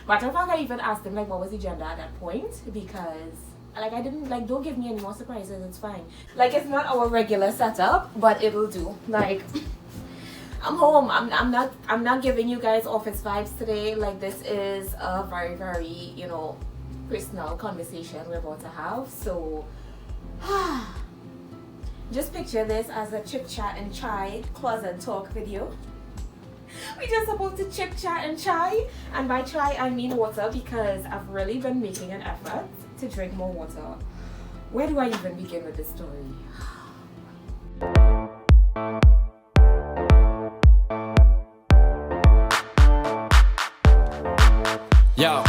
Matter of fact, I even asked him like what was the agenda at that point, because like I didn't like, don't give me any more surprises, it's fine. Like it's not our regular setup, but it'll do. Like I'm home. I'm not giving you guys office vibes today. Like this is a very, very, you know, personal conversation we're about to have. So just picture this as a chit chat and chai closet talk video. We just about to chit chat and chai, and by chai I mean water, because I've really been making an effort to drink more water. Where do I even begin with this story? Yo,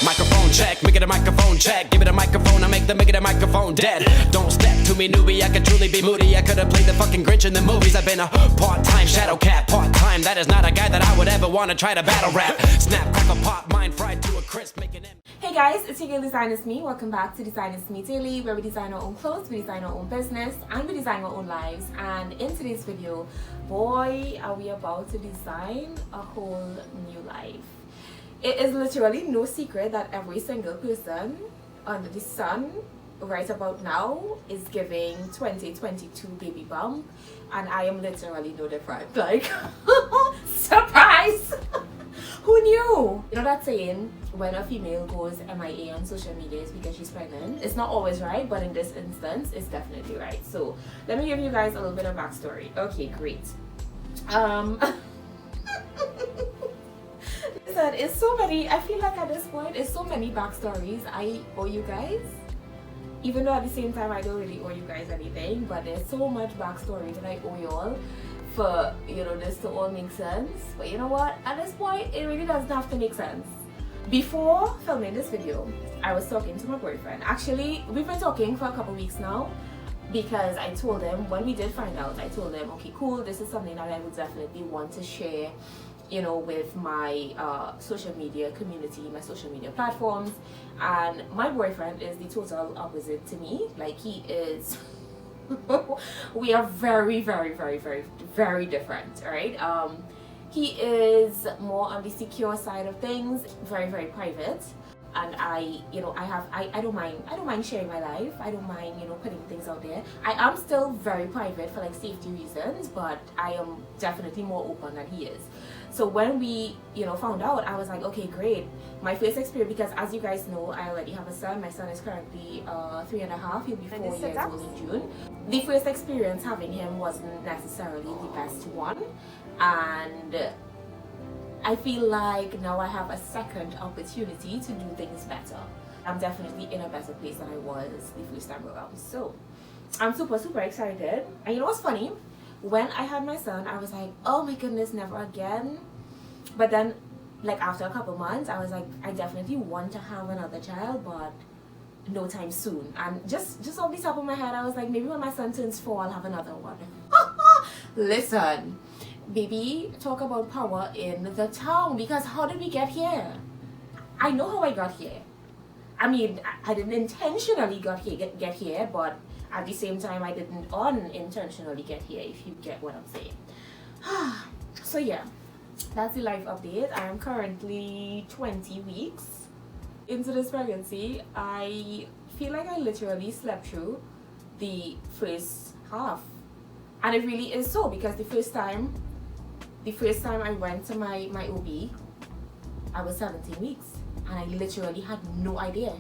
microphone check, make it a microphone check. Give it a microphone, I make the microphone dead. Don't step to me, newbie, I could truly be moody. I could have played the fucking Grinch in the movies. I've been a part-time shadow cat, part-time. That is not a guy that I would ever want to try to battle rap. Snap, crackle, pop, mind fried to a crisp, making it. Hey guys, it's your girl Designisme. Welcome back to Designisme Daily, where we design our own clothes, we design our own business, and we design our own lives. And in today's video, boy, are we about to design a whole new life. It is literally no secret that every single person under the sun right about now is giving 2022 baby bump, and I am literally no different. Like, surprise! Who knew? You know that saying, when a female goes MIA on social media is because she's pregnant? It's not always right, but in this instance, it's definitely right. So let me give you guys a little bit of backstory. Okay, great. Listen, it's so many, I feel like at this point, it's so many backstories I owe you guys. Even though at the same time, I don't really owe you guys anything, but there's so much backstory that I owe you all for, you know, this to all make sense. But you know what? At this point, it really doesn't have to make sense. Before filming this video, I was talking to my boyfriend. Actually, we've been talking for a couple weeks now, because I told him, when we did find out, I told him, okay, cool, this is something that I would definitely want to share, you know, with my social media community, my social media platforms. And my boyfriend is the total opposite to me. Like, he is we are very, very, very, very, very different, right? He is more on the secure side of things, very, very private. And I don't mind sharing my life. I don't mind, you know, putting things out there. I am still very private for like safety reasons, but I am definitely more open than he is. So when we, you know, found out, I was like, okay, great. My first experience, because as you guys know, I already have a son. My son is currently 3.5. He'll be 4 years old in June. The first experience having him wasn't necessarily the best one, and I feel like now I have a second opportunity to do things better. I'm definitely in a better place than I was the first time around. So I'm super, super excited. And you know what's funny? When I had my son, I was like, oh my goodness, never again. But then, like after a couple months, I was like, I definitely want to have another child, but no time soon. And just off the top of my head, I was like, maybe when my son turns 4, I'll have another one. Listen, baby, talk about power in the town, because how did we get here? I know how I got here. I mean, I didn't intentionally get here, but at the same time, I didn't unintentionally get here, if you get what I'm saying. So yeah, that's the life update. I am currently 20 weeks into this pregnancy. I feel like I literally slept through the first half. And it really is so, because the first time I went to my OB, I was 17 weeks, and I literally had no idea.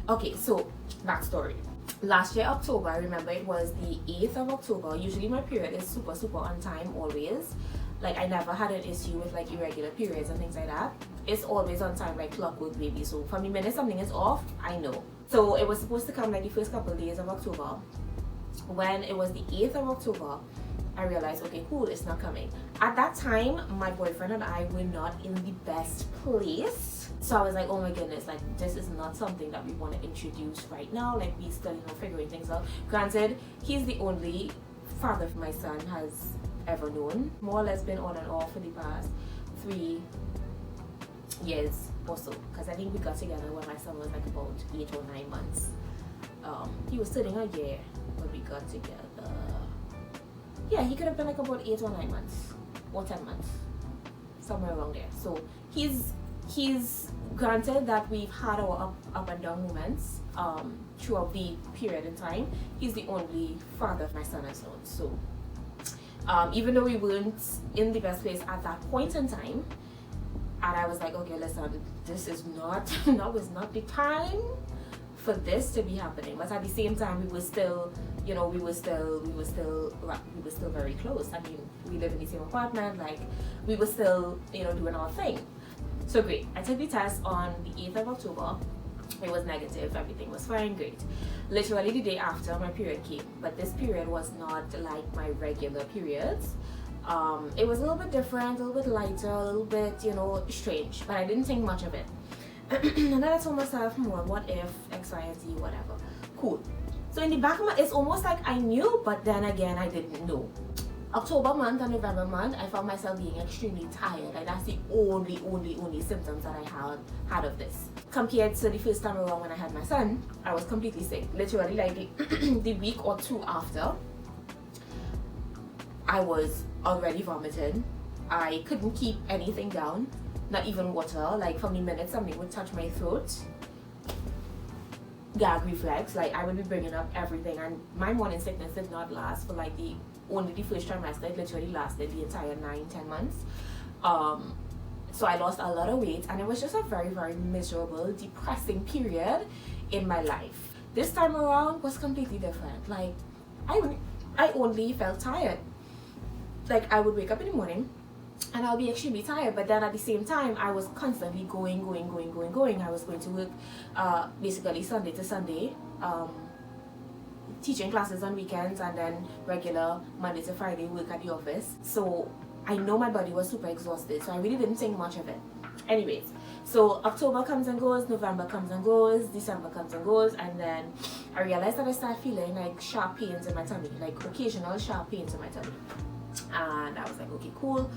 Okay, so backstory. Last year October, I remember it was the 8th of October. Usually my period is super, super on time always. Like, I never had an issue with like irregular periods and things like that. It's always on time, like clockwork, baby. So for me, when something is off, I know. So it was supposed to come like the first couple of days of October. When it was the 8th of October, I realized, okay, cool, it's not coming. At that time, my boyfriend and I were not in the best place. So I was like, oh my goodness, like this is not something that we want to introduce right now. Like, we still, you know, figuring things out. Granted, he's the only father my son has ever known. More or less been on and off for the past 3 years or so. Because I think we got together when my son was like about 8 or 9 months. He was turning a year when we got together. Yeah, he could have been like about 8 or 9 months or 10 months, somewhere around there. So he's he's granted that we've had our up and down moments throughout the period in time. He's the only father my son has known. So even though we weren't in the best place at that point in time, and I was like, okay, listen, this is not now is not the time for this to be happening. But at the same time, we were still, you know, we were still very close. I mean, we live in the same apartment, like we were still, you know, doing our thing. So great. I took the test on the 8th of October. It was negative, everything was fine, great. Literally the day after, my period came, but this period was not like my regular periods. It was a little bit different, a little bit lighter, a little bit, you know, strange, but I didn't think much of it. And then I told myself, well, what if X, Y, and Z, whatever. Cool. So in the back of my, it's almost like I knew, but then again, I didn't know. October month and November month, I found myself being extremely tired. Like that's the only symptoms that I had of this. Compared to the first time around when I had my son, I was completely sick. Literally, like the week or two after, I was already vomiting. I couldn't keep anything down, not even water. Like for the minute something would touch my throat, gag reflex, like I would be bringing up everything. And my morning sickness did not last for like only the first trimester. It literally lasted the entire 9-10 months. So I lost a lot of weight, and it was just a very, very miserable, depressing period in my life. This time around was completely different. Like I only felt tired. Like I would wake up in the morning and I'll be extremely tired, but then at the same time I was constantly going. I was going to work basically Sunday to Sunday, teaching classes on weekends, and then regular Monday to Friday work at the office. So I know my body was super exhausted, so I really didn't think much of it. Anyways, so October comes and goes, November comes and goes, December comes and goes, and then I realized that I started feeling like sharp pains in my tummy, like occasional sharp pains in my tummy. And I was like, okay, cool,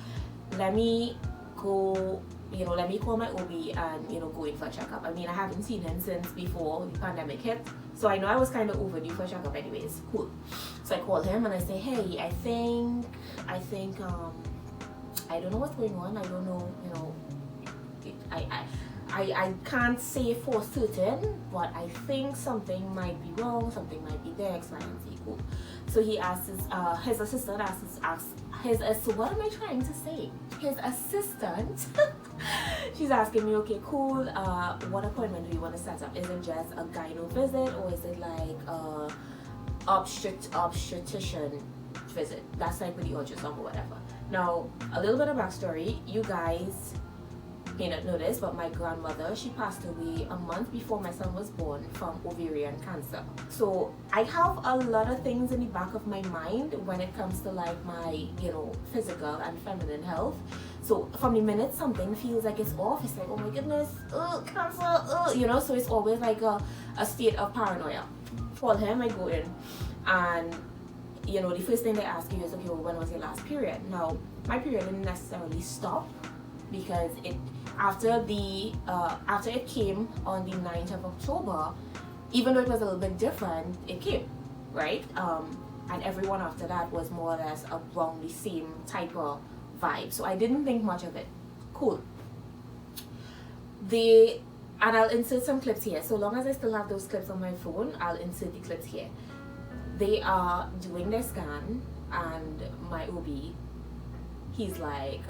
let me go, you know, let me call my OB and, you know, go in for a checkup. I mean, I haven't seen him since before the pandemic hit, so I know I was kind of overdue for a checkup anyways. Cool. So I called him and I say, hey, I think I don't know what's going on. I don't know, you know, I can't say for certain, but I think something might be wrong, something might be there, X, Y, and Z. Cool. So he asks his assistant what am I trying to say? His assistant, she's asking me, okay, cool, what appointment do you want to set up? Is it just a gyno visit, or is it like a obstetrician visit? That's like with the ultrasound or whatever. Now, a little bit of backstory. You guys may not know this, but my grandmother, she passed away a month before my son was born from ovarian cancer. So I have a lot of things in the back of my mind when it comes to like my, you know, physical and feminine health. So from the minute something feels like it's off, it's like, oh my goodness, cancer, you know, so it's always like a state of paranoia. For him, I go in and, you know, the first thing they ask you is, okay, well, when was your last period? Now, my period didn't necessarily stop, because after it came on the 9th of October, even though it was a little bit different, it came, right? And everyone after that was more or less around the same type of vibe. So I didn't think much of it. Cool. And I'll insert some clips here. So long as I still have those clips on my phone, I'll insert the clips here. They are doing their scan, and my OB, he's like,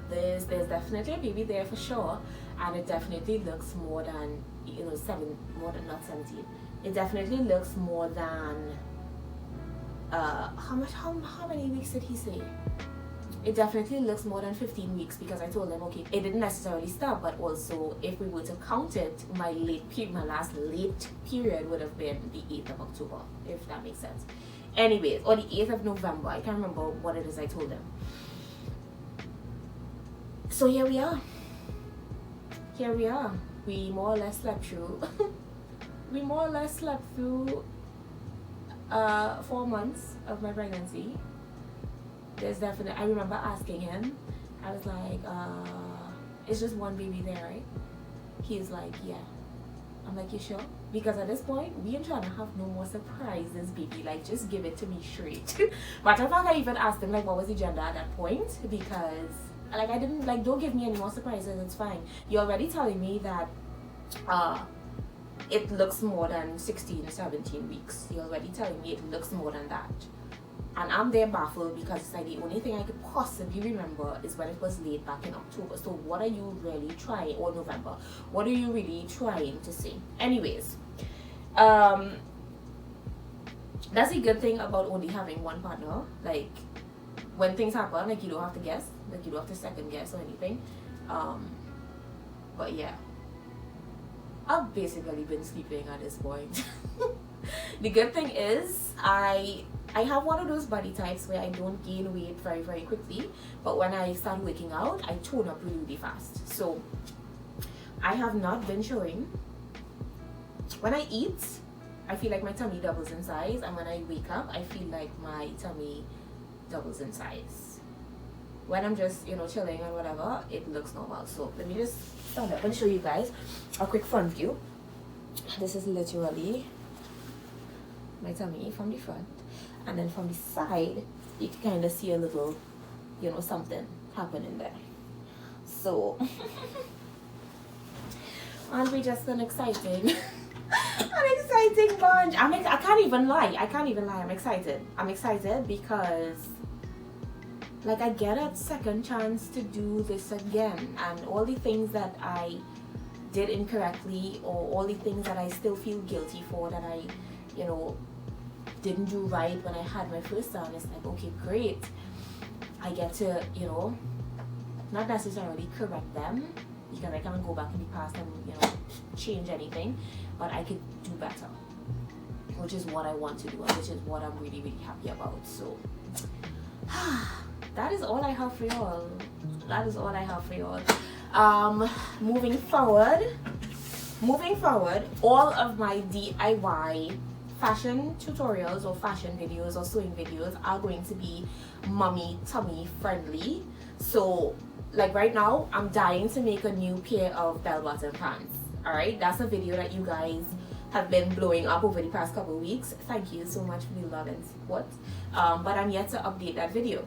there's definitely a baby there for sure, and it definitely looks more than, you know, not 17. It definitely looks more than, how many weeks did he say? It definitely looks more than 15 weeks, because I told him, okay, it didn't necessarily stop, but also if we were to count it, my last late period would have been the 8th of October, if that makes sense. Anyways, or the 8th of November, I can't remember what it is I told him. So here we are. We more or less slept through. We more or less slept through 4 months of my pregnancy. There's definitely, I remember asking him, I was like, it's just one baby there, right? He's like, yeah. I'm like, you sure? Because at this point, we ain't trying to have no more surprises, baby. Like, just give it to me straight. Matter of fact, I even asked him, like, what was the gender at that point? Because Like, I didn't, like, don't give me any more surprises, it's fine. You're already telling me that it looks more than 16 or 17 weeks. You're already telling me it looks more than that. And I'm there baffled because it's like the only thing I could possibly remember is when it was laid back in October. So what are you really trying, or November? What are you really trying to say? Anyways, that's a good thing about only having one partner. Like, when things happen, like, you don't have to guess, like, you don't have to second guess or anything. But yeah, I've basically been sleeping at this point. The good thing is I have one of those body types where I don't gain weight very, very quickly, but when I start working out, I tone up really, really fast. So I have not been showing. When I eat, I feel like my tummy doubles in size, and when I wake up, I feel like my tummy doubles in size. When I'm just, you know, chilling and whatever, it looks normal. So let me just stand up and show you guys a quick front view. This is literally my tummy from the front, and then from the side you can kind of see a little, you know, something happening there. So aren't we just an exciting bunch? I can't even lie, I'm excited because, like, I get a second chance to do this again, and all the things that I did incorrectly, or all the things that I still feel guilty for, that I, you know, didn't do right when I had my first son, it's like, okay, great, I get to, you know, not necessarily correct them, because I can't go back in the past and, you know, change anything, but I could do better, which is what I want to do, and which is what I'm really, really happy about. So that is all I have for y'all. Moving forward, all of my DIY fashion tutorials or fashion videos or sewing videos are going to be mommy tummy friendly. So, like, right now I'm dying to make a new pair of bell-bottom pants. All right, that's a video that you guys have been blowing up over the past couple of weeks. Thank you so much for the love and support, but I'm yet to update that video.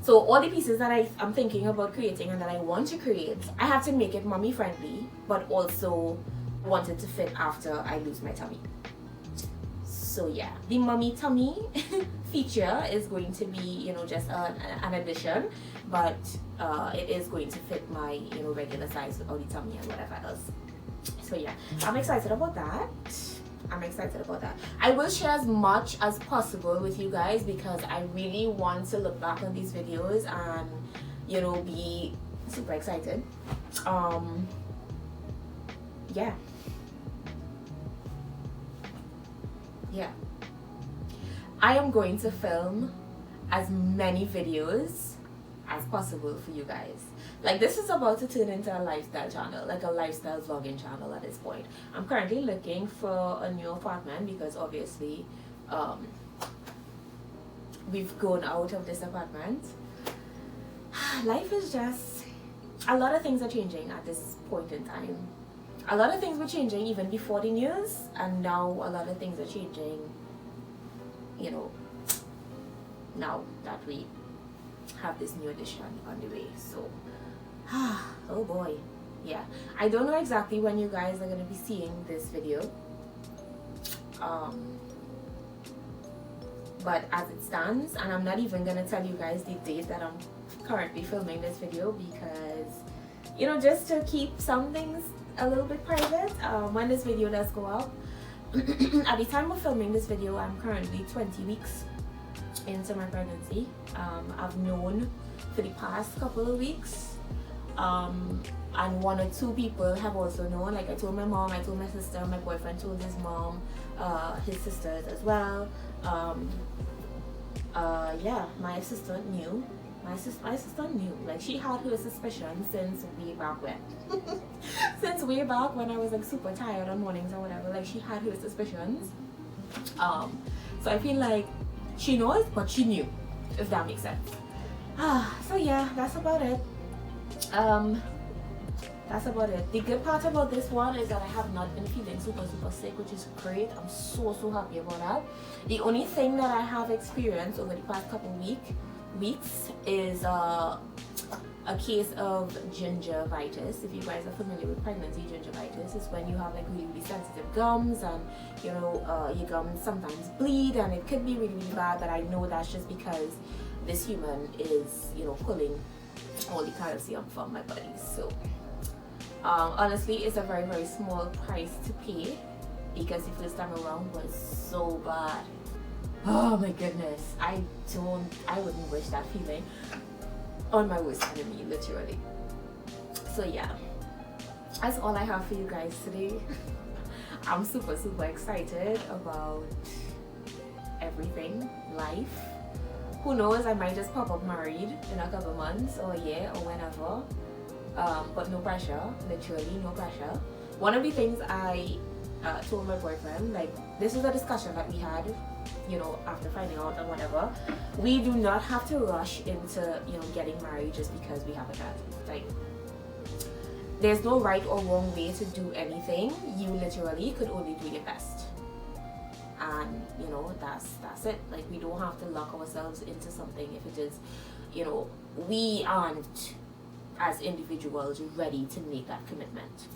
So all the pieces that I'm thinking about creating and that I want to create, I have to make it mommy friendly, but also want it to fit after I lose my tummy. So yeah, the mommy tummy feature is going to be, you know, just an addition, but it is going to fit my, you know, regular size of the tummy and whatever else. So yeah, I'm excited about that. I will share as much as possible with you guys because I really want to look back on these videos and, you know, be super excited. Yeah, I am going to film as many videos as possible for you guys. Like, this is about to turn into a lifestyle channel, like a lifestyle vlogging channel at this point. I'm currently looking for a new apartment because obviously we've gone out of this apartment. Life is just, a lot of things are changing at this point in time. A lot of things were changing even before the news, and now a lot of things are changing, you know, now that we have this new edition on the way. So oh boy, yeah, I don't know exactly when you guys are going to be seeing this video, but as it stands, and I'm not even going to tell you guys the date that I'm currently filming this video because, you know, just to keep some things a little bit private. When this video does go up, at the time of filming this video, I'm currently 20 weeks into my pregnancy. I've known for the past couple of weeks, and one or two people have also known. Like, I told my mom, I told my sister, my boyfriend told his mom, his sisters as well. Yeah, my sister knew. My sister knew. Like, she had her suspicion since way back when. Since way back when I was like super tired on mornings or whatever. Like, she had her suspicions. So I feel like she knows, but she knew, if that makes sense. So yeah, that's about it. That's about it. The good part about this one is that I have not been feeling super sick, which is great. I'm so happy about that. The only thing that I have experienced over the past couple weeks is a case of gingivitis. If you guys are familiar with pregnancy gingivitis, it's when you have like really, really sensitive gums, and you know, your gums sometimes bleed, and it could be really, really bad. But I know that's just because this human is, you know, pulling all the calcium from my body. So honestly, it's a very, very small price to pay, because the first time around was so bad. Oh my goodness, I wouldn't wish that feeling on my worst enemy, literally. So yeah, that's all I have for you guys today. I'm super excited about everything, life. Who knows, I might just pop up married in a couple months or a year or whenever. But no pressure, literally no pressure. One of the things I told my boyfriend, like, this is a discussion that we had, you know, after finding out and whatever. We do not have to rush into, you know, getting married just because we have a child. Like, there's no right or wrong way to do anything. You literally could only do your best, and you know, that's it. Like, we don't have to lock ourselves into something if it is, you know, we aren't as individuals ready to make that commitment.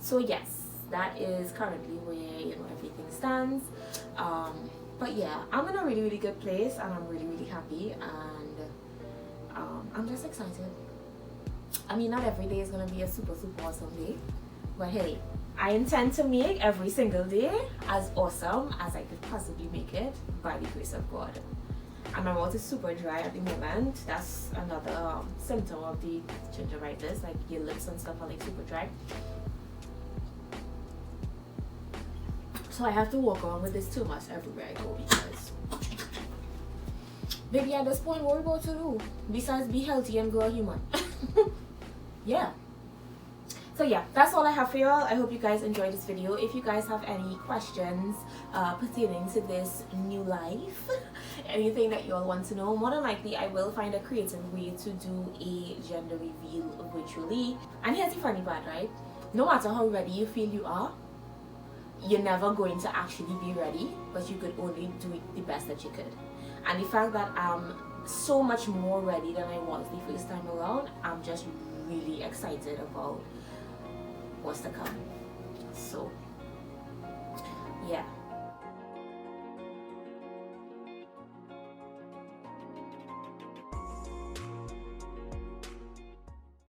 So yes, that is currently where, you know, everything stands. But yeah, I'm in a really, really good place, and I'm really, really happy, and I'm just excited. I mean, not every day is gonna be a super awesome day, but hey, I intend to make every single day as awesome as I could possibly make it, by the grace of God. And my mouth is super dry at the moment. That's another symptom of the gingivitis, like your lips and stuff are like super dry. So I have to walk on with this too much everywhere I go, because maybe at this point, what are we about to do besides be healthy and grow a human? Yeah. So yeah, that's all I have for y'all. I hope you guys enjoyed this video. If you guys have any questions pertaining to this new life, anything that y'all want to know, more than likely I will find a creative way to do a gender reveal virtually. And here's the funny part, right? No matter how ready you feel you are, you're never going to actually be ready, but you could only do it the best that you could. And the fact that I'm so much more ready than I was the first time around, I'm just really excited about what's to come. So yeah.